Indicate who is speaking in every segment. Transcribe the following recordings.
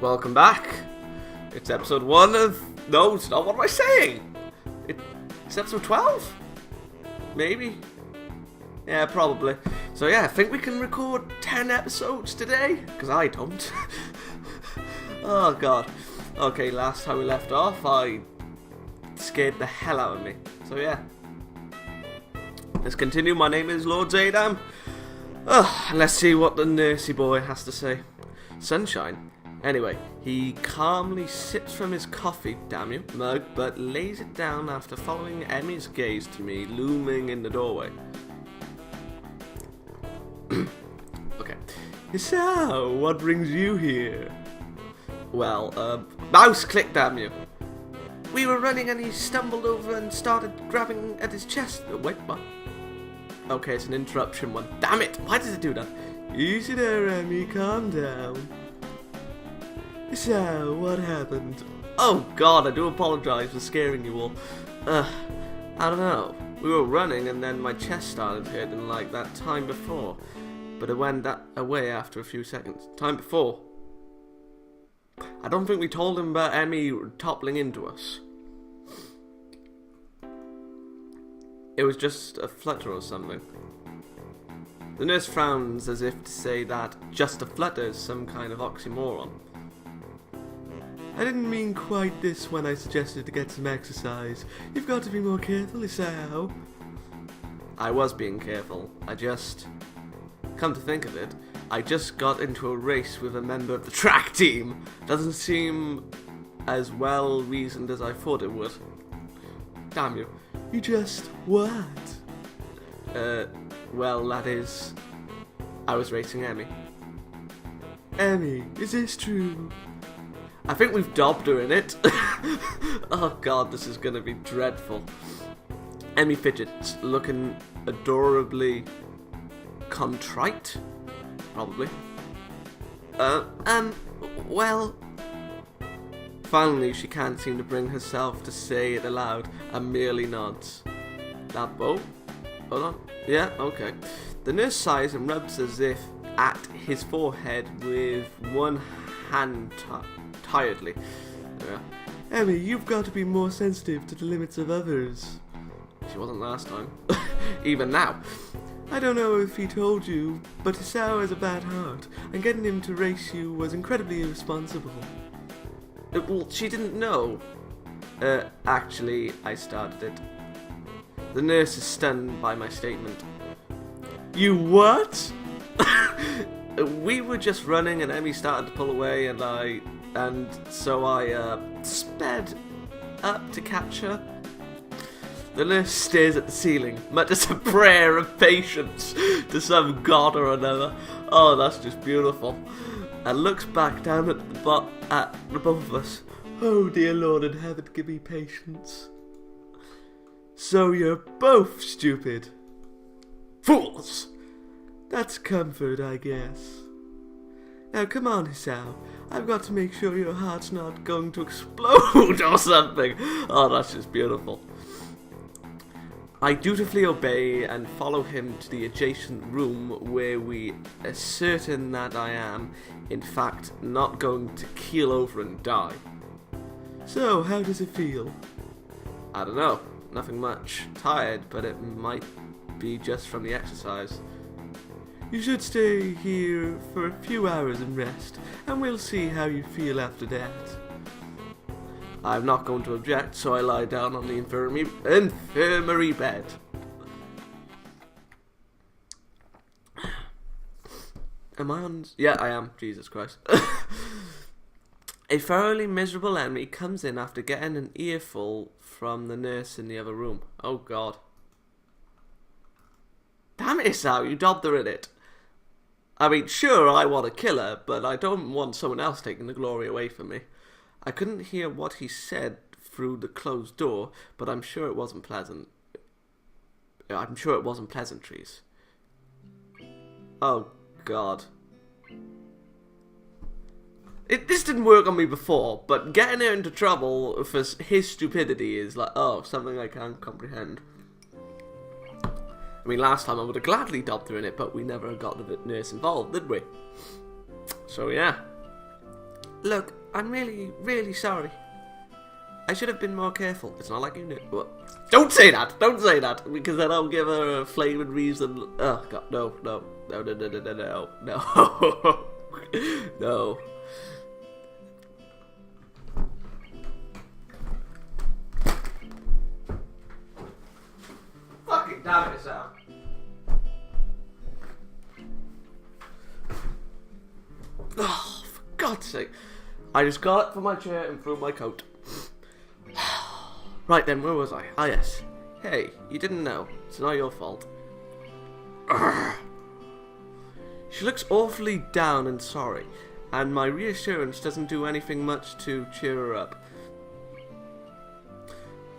Speaker 1: Welcome back. It's episode 1 of... No, it's not. What am I saying? It's episode 12? Maybe? Yeah, probably. So yeah, I think we can record 10 episodes today. Because I don't. Oh god. Okay, last time we left off, I scared the hell out of me. So yeah. Let's continue. My name is Lord Xaydam. Let's see what the nursey boy has to say. Sunshine. Anyway, he calmly sips from his coffee, damn you, mug, but lays it down after following Emi's gaze to me, looming in the doorway. Okay. So, what brings you here? Well, mouse click, damn you. We were running and he stumbled over and started grabbing at his chest. Wait, what? Okay, it's an interruption one. Damn it! Why does it do that? Easy there, Emi, calm down. So, what happened? Oh god, I do apologise for scaring you all. I don't know. We were running and then my chest started hurting like that time before. But it went away after a few seconds. Time before? I don't think we told him about Emi toppling into us. It was just a flutter or something. The nurse frowns as if to say that just a flutter is some kind of oxymoron. I didn't mean quite this when I suggested to get some exercise. You've got to be more careful, Isao. I was being careful. Come to think of it, I just got into a race with a member of the track team. Doesn't seem as well reasoned as I thought it would. Damn you. You just what? Well, that is... I was racing Emi. Emi, is this true? I think we've dobbed her in it. Oh god, this is gonna be dreadful. Emi fidgets, looking adorably contrite. Probably. Well... Finally, she can't seem to bring herself to say it aloud and merely nods. That boat? Hold on. Yeah, okay. The nurse sighs and rubs as if at his forehead with one hand tiredly. Emi, you've got to be more sensitive to the limits of others. She wasn't last time. Even now. I don't know if he told you, but Isao has a bad heart, and getting him to race you was incredibly irresponsible. Well, she didn't know. Actually, I started it. The nurse is stunned by my statement. You what? We were just running and Emi started to pull away and so I sped up to catch her. The nurse stares at the ceiling, mutters a prayer of patience to some god or another. Oh, that's just beautiful. And looks back down at the both of us. Oh dear Lord in heaven, give me patience. So you're both stupid. Fools! That's comfort, I guess. Now come on, Isao. I've got to make sure your heart's not going to explode or something. Oh, that's just beautiful. I dutifully obey and follow him to the adjacent room where we are certain that I am, in fact, not going to keel over and die. So, how does it feel? I don't know. Nothing much. Tired, but it might be just from the exercise. You should stay here for a few hours and rest, and we'll see how you feel after that. I'm not going to object, so I lie down on the infirmary bed. Am I on... Yeah, I am. Jesus Christ. A thoroughly miserable Emi comes in after getting an earful from the nurse in the other room. Oh, God. Damn it, Isao, you dobbed her in it. I mean, sure, I want to kill her, but I don't want someone else taking the glory away from me. I couldn't hear what he said through the closed door, but I'm sure it wasn't pleasant. I'm sure it wasn't pleasantries. Oh, God. This didn't work on me before, but getting her into trouble for his stupidity is like, oh, something I can't comprehend. I mean, last time I would have gladly dobbed her in it, but we never got the nurse involved, did we? So, yeah. Look, I'm really, really sorry. I should have been more careful. It's not like you knew. Well, don't say that! Don't say that! Because then I'll give her a flaming reason. Oh, God, no. No. Fucking damn it, Sam. Oh, for God's sake. I just got up from my chair and threw my coat. Right then, where was I? Ah, yes. Hey, you didn't know. It's not your fault. Urgh. She looks awfully down and sorry, and my reassurance doesn't do anything much to cheer her up.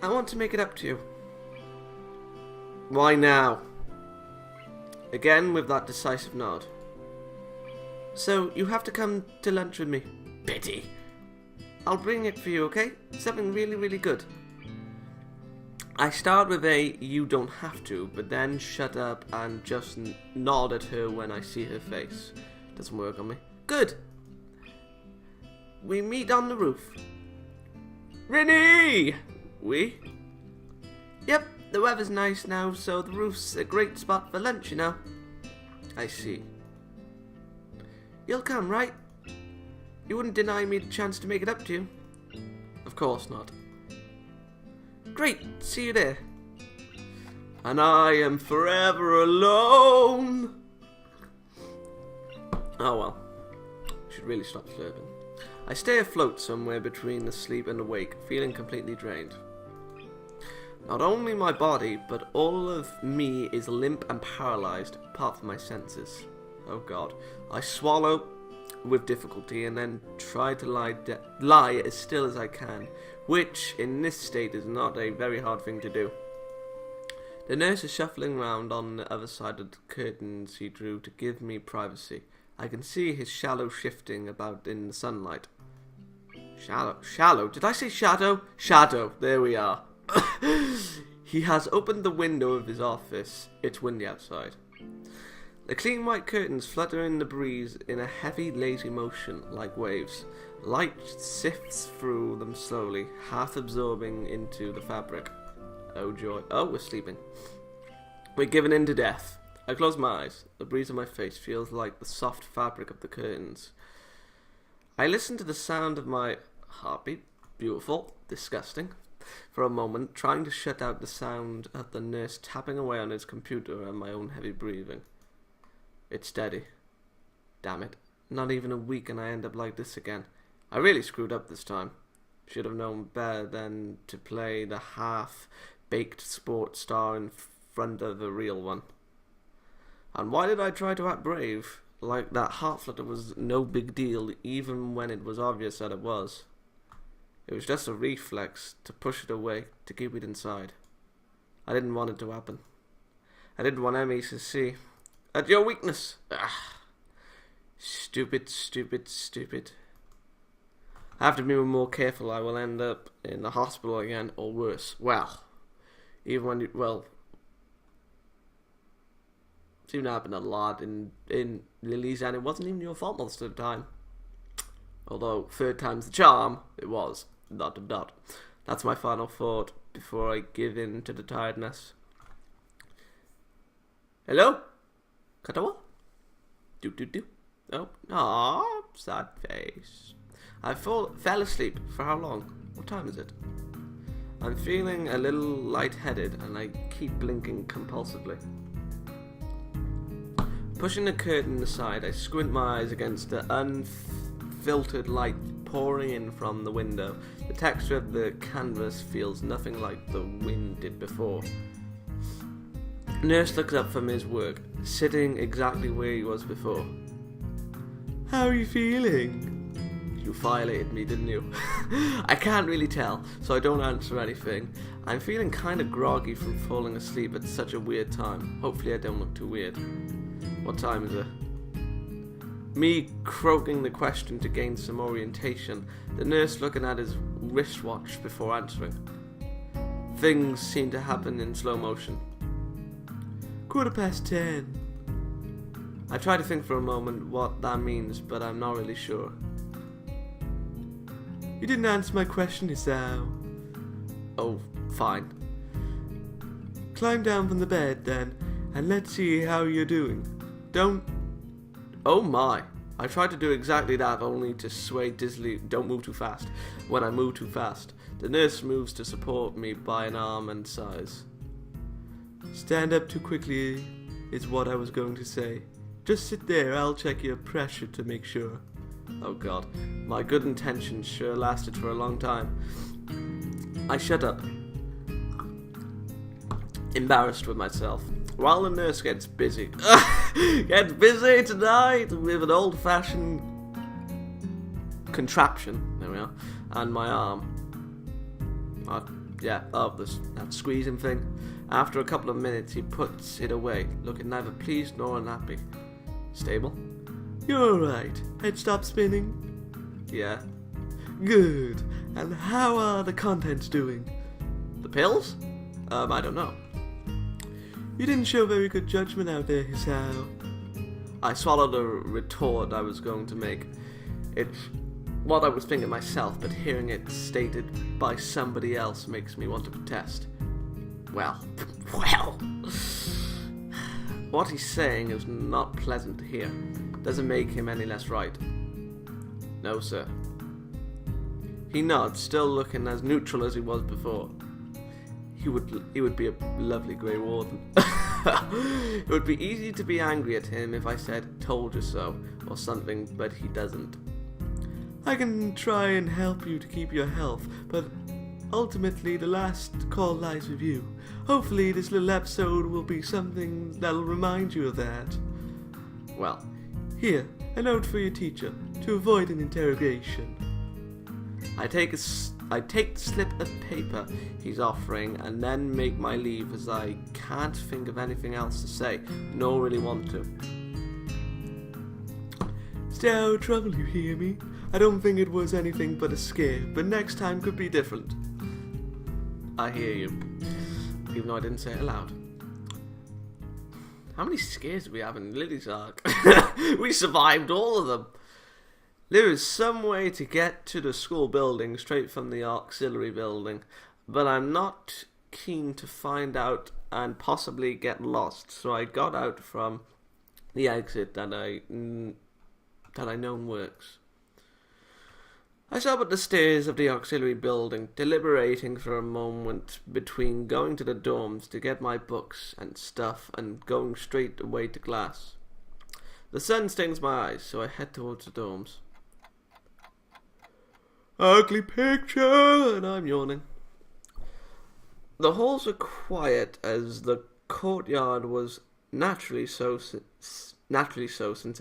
Speaker 1: I want to make it up to you. Why now? Again with that decisive nod. So, you have to come to lunch with me. Pity. I'll bring it for you, okay? Something really, really good. I start with a you don't have to, but then shut up and just nod at her when I see her face. Doesn't work on me. Good. We meet on the roof. Rennie! We? Yep, the weather's nice now, so the roof's a great spot for lunch, you know. I see. You'll come, right? You wouldn't deny me the chance to make it up to you? Of course not. Great, see you there. And I am forever alone. Oh well. Should really stop slurping. I stay afloat somewhere between the sleep and awake, feeling completely drained. Not only my body, but all of me is limp and paralyzed, apart from my senses. Oh God. I swallow with difficulty and then try to lie as still as I can, which in this state is not a very hard thing to do. The nurse is shuffling round on the other side of the curtains he drew to give me privacy. I can see his shadow shifting about in the sunlight. Shallow? Did I say shadow? Shadow, there we are. He has opened the window of his office. It's windy outside. The clean white curtains flutter in the breeze in a heavy, lazy motion, like waves. Light sifts through them slowly, half absorbing into the fabric. Oh joy. Oh, we're sleeping. We're given in to death. I close my eyes. The breeze on my face feels like the soft fabric of the curtains. I listen to the sound of my heartbeat. Beautiful. Disgusting. For a moment, trying to shut out the sound of the nurse tapping away on his computer and my own heavy breathing. It's steady. Damn it. Not even a week and I end up like this again. I really screwed up this time. Should have known better than to play the half-baked sports star in front of the real one. And why did I try to act brave? Like that heart flutter was no big deal, even when it was obvious that it was. It was just a reflex to push it away, to keep it inside. I didn't want it to happen. I didn't want Emmy to see. At your weakness. Ah. Stupid. I have to be more careful. I will end up in the hospital again, or worse. Well, even when seemed to happen a lot in Lily's, and it wasn't even your fault most of the time. Although, third time's the charm, it was. ... That's my final thought before I give in to the tiredness. Hello? Katawa? Do. Oh, aww, sad face. I fell asleep. For how long? What time is it? I'm feeling a little lightheaded and I keep blinking compulsively. Pushing the curtain aside, I squint my eyes against the unfiltered light pouring in from the window. The texture of the canvas feels nothing like the wind did before. Nurse looks up from his work, sitting exactly where he was before. How are you feeling? You violated me, didn't you? I can't really tell, so I don't answer anything. I'm feeling kind of groggy from falling asleep at such a weird time. Hopefully I don't look too weird. What time is it? Me croaking the question to gain some orientation, the nurse looking at his wristwatch before answering. Things seem to happen in slow motion. 10:15. I try to think for a moment what that means, but I'm not really sure. You didn't answer my question, Isao. Oh, fine. Climb down from the bed, then, and let's see how you're doing. Don't... Oh my. I tried to do exactly that, only to sway dizzily. Don't move too fast. When I move too fast, the nurse moves to support me by an arm and sighs. Stand up too quickly is what I was going to say. Just sit there, I'll check your pressure to make sure. Oh god, my good intentions sure lasted for a long time. I shut up, embarrassed with myself, while the nurse gets busy. Gets busy tonight with an old-fashioned contraption, there we are, and my arm. That squeezing thing. After a couple of minutes, he puts it away, looking neither pleased nor unhappy. Stable? You're alright. Head stop spinning? Yeah. Good. And how are the contents doing? The pills? I don't know. You didn't show very good judgment out there, Hisao. I swallowed a retort I was going to make. It's what I was thinking myself, but hearing it stated by somebody else makes me want to protest. Well. What he's saying is not pleasant to hear. Doesn't make him any less right. No, sir. He nods, still looking as neutral as he was before. He would be a lovely Grey Warden. It would be easy to be angry at him if I said, told you so, or something, but he doesn't. I can try and help you to keep your health, but ultimately the last call lies with you. Hopefully this little episode will be something that'll remind you of that. Well, here, a note for your teacher, to avoid an interrogation. I take the slip of paper he's offering and then make my leave, as I can't think of anything else to say, nor really want to. Stay out of trouble, you hear me? I don't think it was anything but a scare, but next time could be different. I hear you, even though I didn't say it aloud. How many scares did we have in Lily's arc? We survived all of them. There is some way to get to the school building straight from the auxiliary building, but I'm not keen to find out and possibly get lost, so I got out from the exit that I know works. I sat up the stairs of the auxiliary building, deliberating for a moment between going to the dorms to get my books and stuff and going straight away to class. The sun stings my eyes, so I head towards the dorms. Ugly picture, and I'm yawning. The halls are quiet, as the courtyard was naturally so since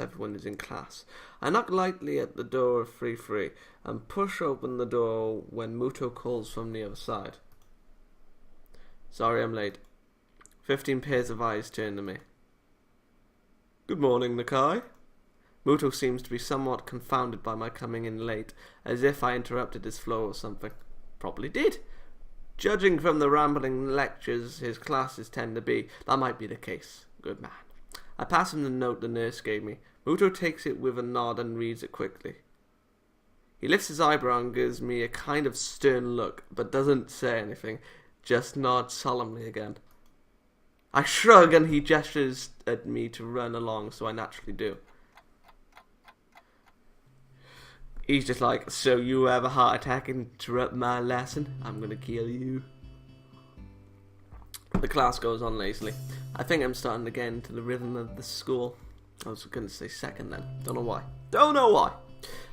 Speaker 1: everyone is in class. I knock lightly at the door of 3-3 and push open the door when Muto calls from the other side. Sorry I'm late. 15 pairs of eyes turn to me. Good morning, Nakai. Muto seems to be somewhat confounded by my coming in late, as if I interrupted his flow or something. Probably did. Judging from the rambling lectures his classes tend to be, that might be the case. Good man. I pass him the note the nurse gave me. Muto takes it with a nod and reads it quickly. He lifts his eyebrow and gives me a kind of stern look, but doesn't say anything, just nods solemnly again. I shrug and he gestures at me to run along, so I naturally do. He's just like, so you have a heart attack and interrupt my lesson? I'm gonna kill you. The class goes on lazily. I think I'm starting to get into the rhythm of the school. I was gonna say second then. Don't know why. Don't know why.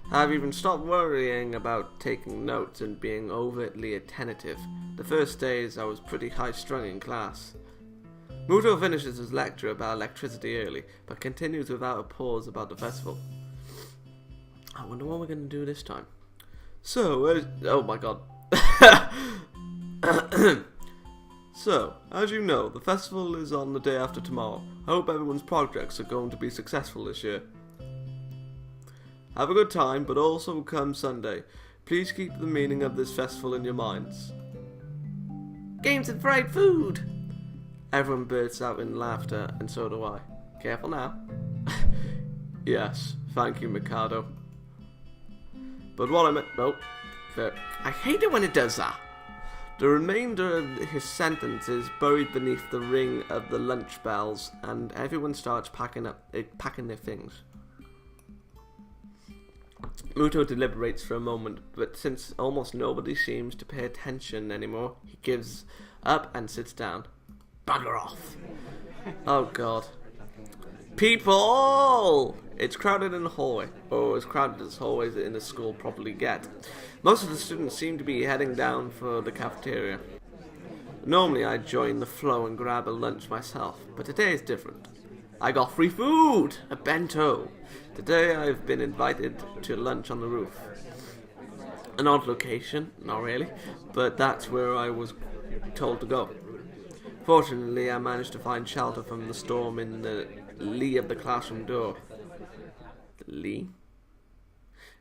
Speaker 1: I've even stopped worrying about taking notes and being overtly attentive. The first days I was pretty high-strung in class. Muto finishes his lecture about electricity early, but continues without a pause about the festival. I wonder what we're going to do this time. So, oh my god. So, as you know, the festival is on the day after tomorrow. I hope everyone's projects are going to be successful this year. Have a good time, but also come Sunday. Please keep the meaning of this festival in your minds. Games and fried food! Everyone bursts out in laughter, and so do I. Careful now. Yes, thank you, Mikado. But what I meant... Nope. But I hate it when it does that. The remainder of his sentence is buried beneath the ring of the lunch bells, and everyone starts packing their things. Muto deliberates for a moment, but since almost nobody seems to pay attention anymore, he gives up and sits down. Bugger off. Oh god. People! It's crowded in the hallway, or as crowded as hallways in the school probably get. Most of the students seem to be heading down for the cafeteria. Normally I'd join the flow and grab a lunch myself, but today is different. I got free food! A bento! Today I've been invited to lunch on the roof. An odd location, not really, but that's where I was told to go. Fortunately, I managed to find shelter from the storm in the lee of the classroom door. The lee?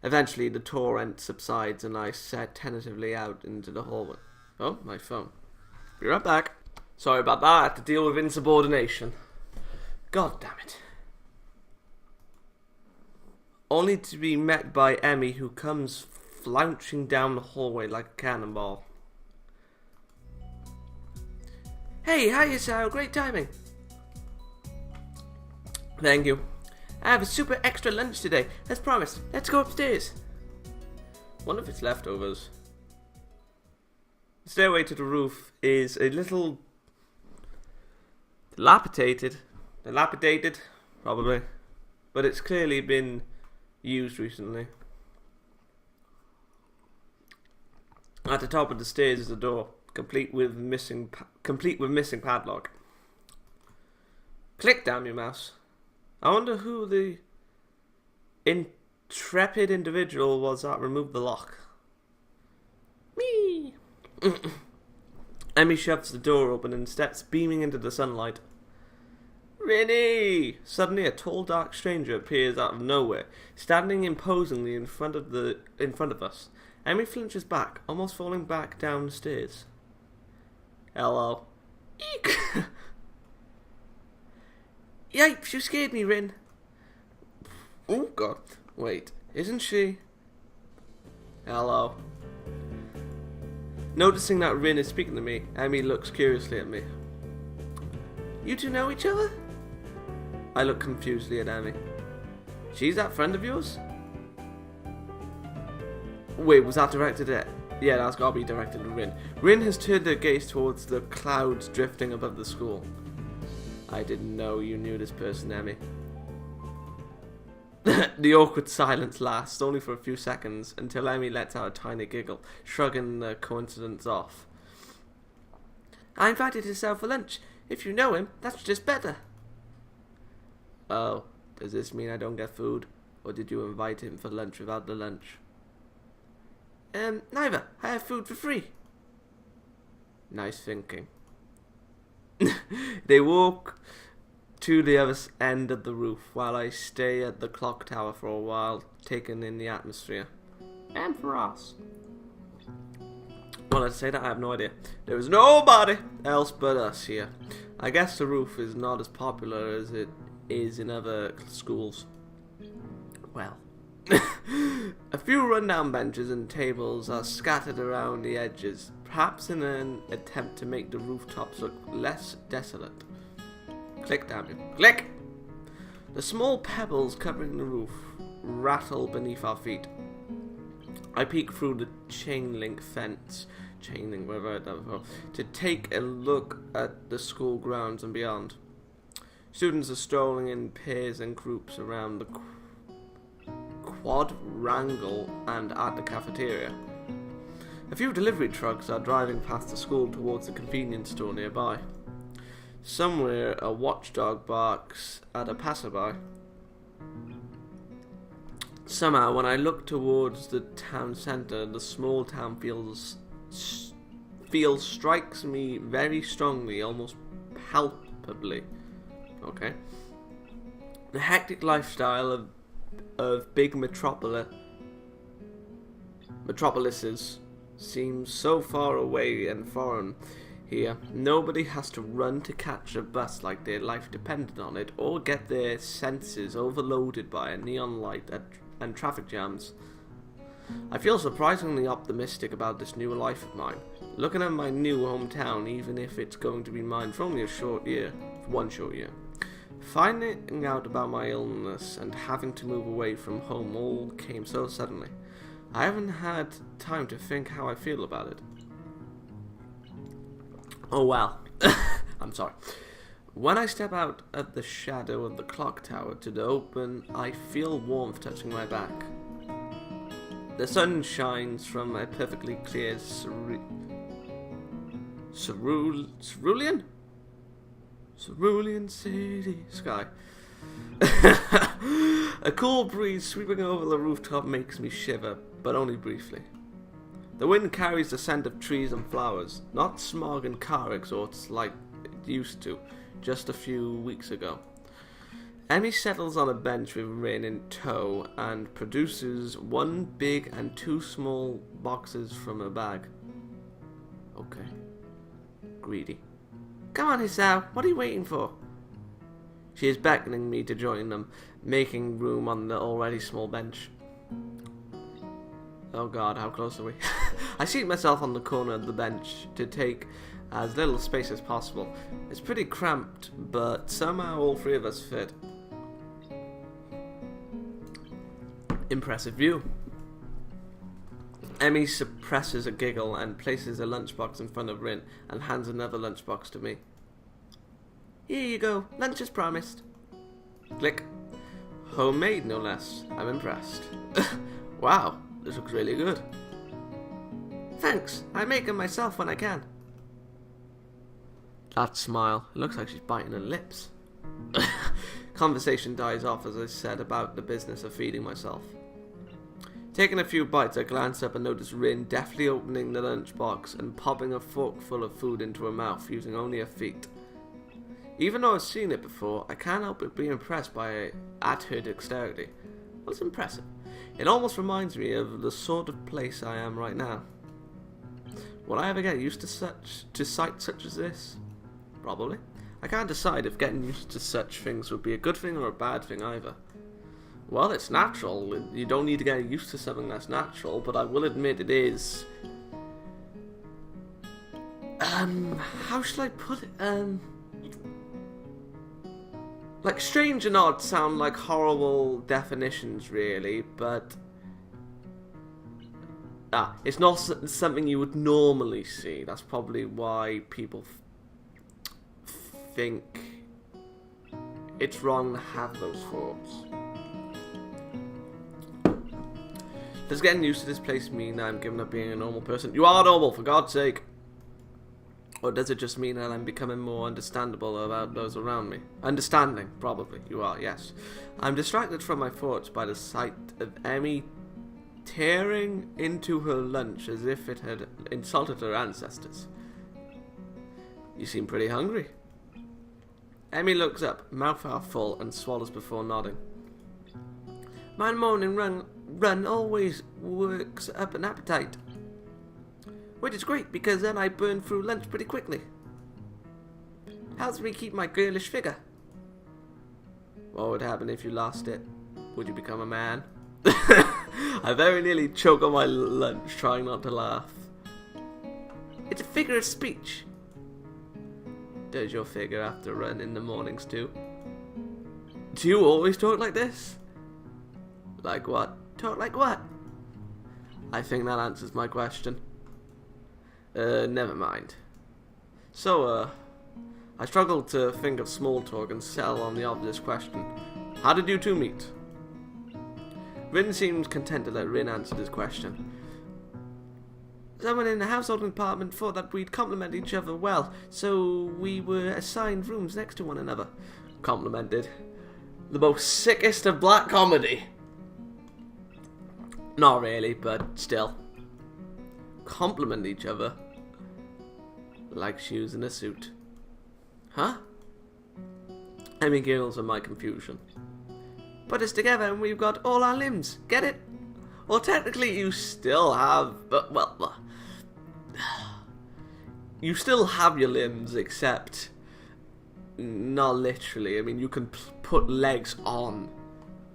Speaker 1: Eventually, the torrent subsides and I set tentatively out into the hallway. Oh, my phone. Be right back. Sorry about that, I had to deal with insubordination. God damn it. Only to be met by Emi, who comes flouncing down the hallway like a cannonball. Hey, hiya, Sarah. Great timing. Thank you. I have a super extra lunch today. As promised. Let's go upstairs. Wonder if it's leftovers. The stairway to the roof is a little dilapidated, probably, but it's clearly been used recently. At the top of the stairs is a door, complete with missing padlock. Click, damn you, mouse. I wonder who the intrepid individual was that removed the lock. Me. Emi shoves the door open and steps beaming into the sunlight. Rinny! Suddenly a tall dark stranger appears out of nowhere, standing imposingly in front of us. Emi flinches back, almost falling back down the stairs. Hello. Eek! Yipes, you scared me, Rin. Oh god. Wait, isn't she? Hello. Noticing that Rin is speaking to me, Emi looks curiously at me. You two know each other? I look confusedly at Emi. She's that friend of yours? Wait, was that directed at... Yeah, that's gotta be directed at Rin. Rin has turned her gaze towards the clouds drifting above the school. I didn't know you knew this person, Emi. The awkward silence lasts only for a few seconds until Emi lets out a tiny giggle, shrugging the coincidence off. I invited yourself for lunch. If you know him, that's just better. Oh, does this mean I don't get food? Or did you invite him for lunch without the lunch? Neither. I have food for free. Nice thinking. They walk to the other end of the roof while I stay at the clock tower for a while, taking in the atmosphere. And for us. Well, I'd say that I have no idea. There is nobody else but us here. I guess the roof is not as popular as it is in other schools. Well. A few rundown benches and tables are scattered around the edges, perhaps in an attempt to make the rooftops look less desolate. Click, damn you. Click! The small pebbles covering the roof rattle beneath our feet. I peek through the chain link fence, whatever I heard that before, to take a look at the school grounds and beyond. Students are strolling in pairs and groups around the quadrangle and at the cafeteria. A few delivery trucks are driving past the school towards the convenience store nearby. Somewhere a watchdog barks at a passerby. Somehow when I look towards the town centre, the small town feel strikes me very strongly, almost palpably. Okay. The hectic lifestyle of big metropolises seems so far away and foreign here. Nobody has to run to catch a bus like their life depended on it, or get their senses overloaded by a neon light and traffic jams. I feel surprisingly optimistic about this new life of mine. Looking at my new hometown, even if it's going to be mine for only one short year. Finding out about my illness and having to move away from home all came so suddenly. I haven't had time to think how I feel about it. Oh well. I'm sorry. When I step out of the shadow of the clock tower to the open, I feel warmth touching my back. The sun shines from a perfectly clear cerulean city sky. A cool breeze sweeping over the rooftop makes me shiver, but only briefly. The wind carries the scent of trees and flowers, not smog and car exhausts like it used to just a few weeks ago. Emi settles on a bench with Rin in tow and produces one big and two small boxes from her bag. Okay. Greedy. Come on, Hisao, what are you waiting for? She is beckoning me to join them, making room on the already small bench. Oh god, how close are we? I seat myself on the corner of the bench to take as little space as possible. It's pretty cramped, but somehow all three of us fit. Impressive view. Emi suppresses a giggle and places a lunchbox in front of Rin and hands another lunchbox to me. Here you go, lunch as promised. Click. Homemade, no less. I'm impressed. Wow, this looks really good. Thanks, I make them myself when I can. That smile, it looks like she's biting her lips. Conversation dies off as I said about the business of feeding myself. Taking a few bites, I glance up and notice Rin deftly opening the lunchbox and popping a fork full of food into her mouth using only her feet. Even though I've seen it before, I can't help but be impressed by her dexterity. Well, it's impressive. It almost reminds me of the sort of place I am right now. Will I ever get used to sights such as this? Probably. I can't decide if getting used to such things would be a good thing or a bad thing either. Well, it's natural. You don't need to get used to something that's natural, but I will admit it is... how should I put it? Like, strange and odd sound like horrible definitions, really, but... it's not something you would normally see. That's probably why people think it's wrong to have those thoughts. Does getting used to this place mean that I'm giving up being a normal person? You are normal, for God's sake! Or does it just mean that I'm becoming more understandable about those around me? Understanding, probably. You are, yes. I'm distracted from my thoughts by the sight of Emi tearing into her lunch as if it had insulted her ancestors. You seem pretty hungry. Emi looks up, mouth half full, and swallows before nodding. My morning run always works up an appetite. Which is great, because then I burn through lunch pretty quickly. Helps me keep my girlish figure. What would happen if you lost it? Would you become a man? I very nearly choke on my lunch trying not to laugh. It's a figure of speech. Does your figure have to run in the mornings too? Do you always talk like this? Like what? Talk like what? I think that answers my question. Never mind. So, I struggled to think of small talk and settle on the obvious question. How did you two meet? Rin seemed content to let Rin answer this question. Someone in the household department thought that we'd complement each other well, so we were assigned rooms next to one another. Complimented. The most sickest of black comedy. Not really, but still. Compliment each other. Like shoes in a suit. Huh? Emi giggles at my confusion. Put us together and we've got all our limbs. Get it? Well, technically you still have... well... You still have your limbs, except... Not literally. I mean, you can put legs on.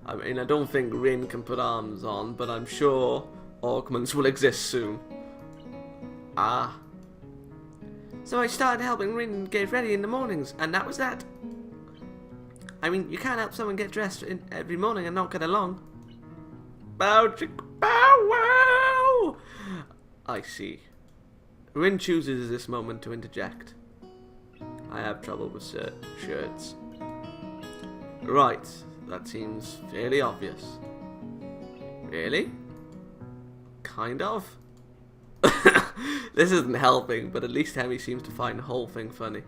Speaker 1: I mean, I don't think Rin can put arms on, but I'm sure augments will exist soon. Ah. So I started helping Rin get ready in the mornings, and that was that. I mean, you can't help someone get dressed every morning and not get along. Bow, chick, bow, wow! I see. Rin chooses this moment to interject. I have trouble with shirts. Right, that seems fairly obvious. Really? Kind of? This isn't helping, but at least Emi seems to find the whole thing funny.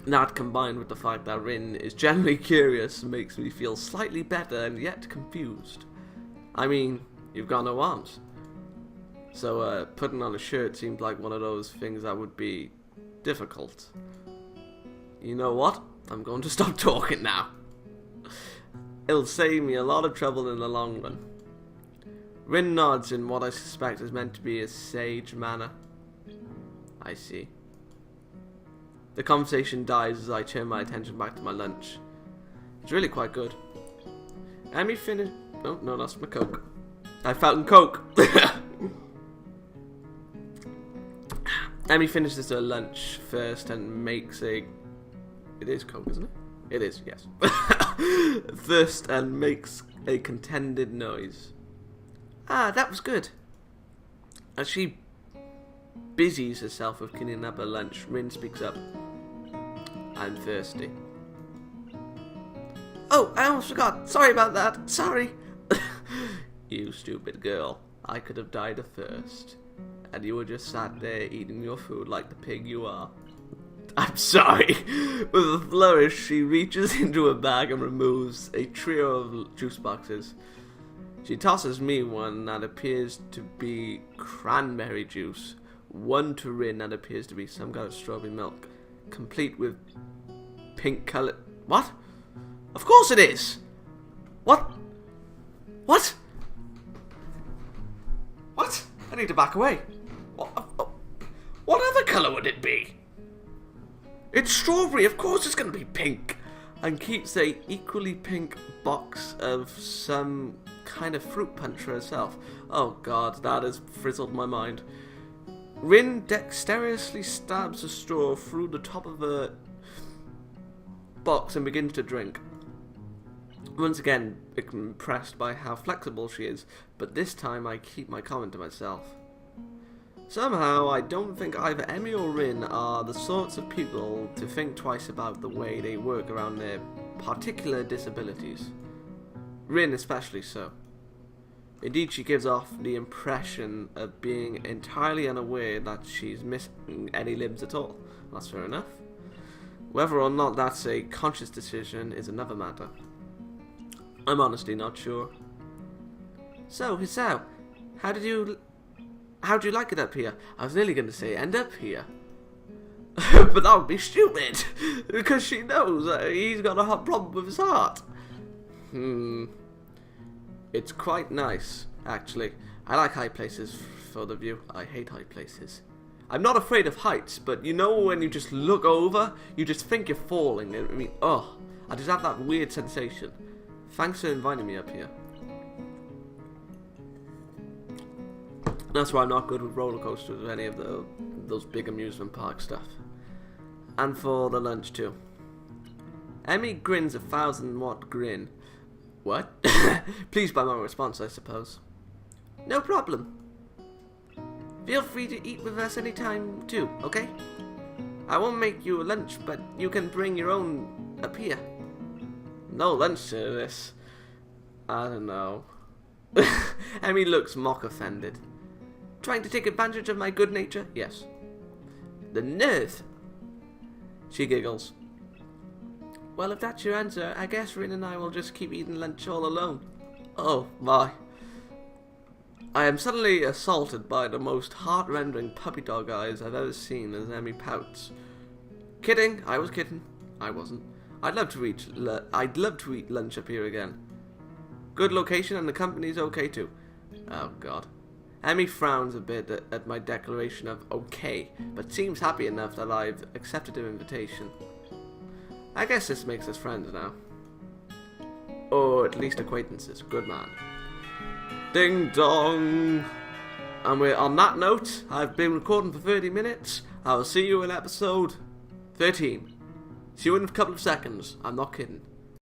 Speaker 1: That, combined with the fact that Rin is generally curious, makes me feel slightly better and yet confused. I mean, you've got no arms. So putting on a shirt seems like one of those things that would be difficult. You know what? I'm going to stop talking now. It'll save me a lot of trouble in the long run. Rin nods in what I suspect is meant to be a sage manner. I see. The conversation dies as I turn my attention back to my lunch. It's really quite good. Emi finished... Oh, no, that's my Coke. I found Coke! Emi finishes her lunch first and makes a... It is Coke, isn't it? It is, yes. First and makes a contented noise. Ah, that was good. As she busies herself with cleaning up her lunch, Rin speaks up. I'm thirsty. Oh, I almost forgot. Sorry about that. Sorry. You stupid girl. I could have died of thirst. And you were just sat there eating your food like the pig you are. I'm sorry. With a flourish, she reaches into a bag and removes a trio of juice boxes. She tosses me one that appears to be cranberry juice, one to Rin that appears to be some kind of strawberry milk, complete with pink colour. What? Of course it is! What? What? What? I need to back away. What other colour would it be? It's strawberry, of course it's going to be pink. And keeps a equally pink box of some kind of fruit punch for herself. Oh god, that has frizzled my mind. Rin dexterously stabs a straw through the top of her box and begins to drink. Once again, impressed by how flexible she is, but this time I keep my comment to myself. Somehow, I don't think either Emi or Rin are the sorts of people to think twice about the way they work around their particular disabilities. Rin especially so. Indeed, she gives off the impression of being entirely unaware that she's missing any limbs at all. That's fair enough. Whether or not that's a conscious decision is another matter. I'm honestly not sure. So, Hisao, how'd you like it up here? I was nearly going to say end up here. But that would be stupid. Because she knows that he's got a hot problem with his heart. It's quite nice, actually. I like high places for the view. I hate high places. I'm not afraid of heights, but you know when you just look over, you just think you're falling. I mean, I just have that weird sensation. Thanks for inviting me up here. That's why I'm not good with roller coasters or any of those big amusement park stuff. And for the lunch too. Emi grins a 1,000-watt grin. What? Pleased by my response, I suppose. No problem. Feel free to eat with us anytime too, okay? I won't make you a lunch, but you can bring your own up here. No lunch service. I don't know. Emi looks mock offended. Trying to take advantage of my good nature? Yes. The nerve! She giggles. Well, if that's your answer, I guess Rin and I will just keep eating lunch all alone. Oh, my. I am suddenly assaulted by the most heart-rending puppy dog eyes I've ever seen as Emi pouts. Kidding, I was kidding. I wasn't. I'd love to eat lunch up here again. Good location and the company's okay too. Oh, God. Emi frowns a bit at my declaration of okay, but seems happy enough that I've accepted her invitation. I guess this makes us friends now. Or at least acquaintances. Good man. Ding dong. And on that note, I've been recording for 30 minutes. I will see you in episode 13. See you in a couple of seconds. I'm not kidding.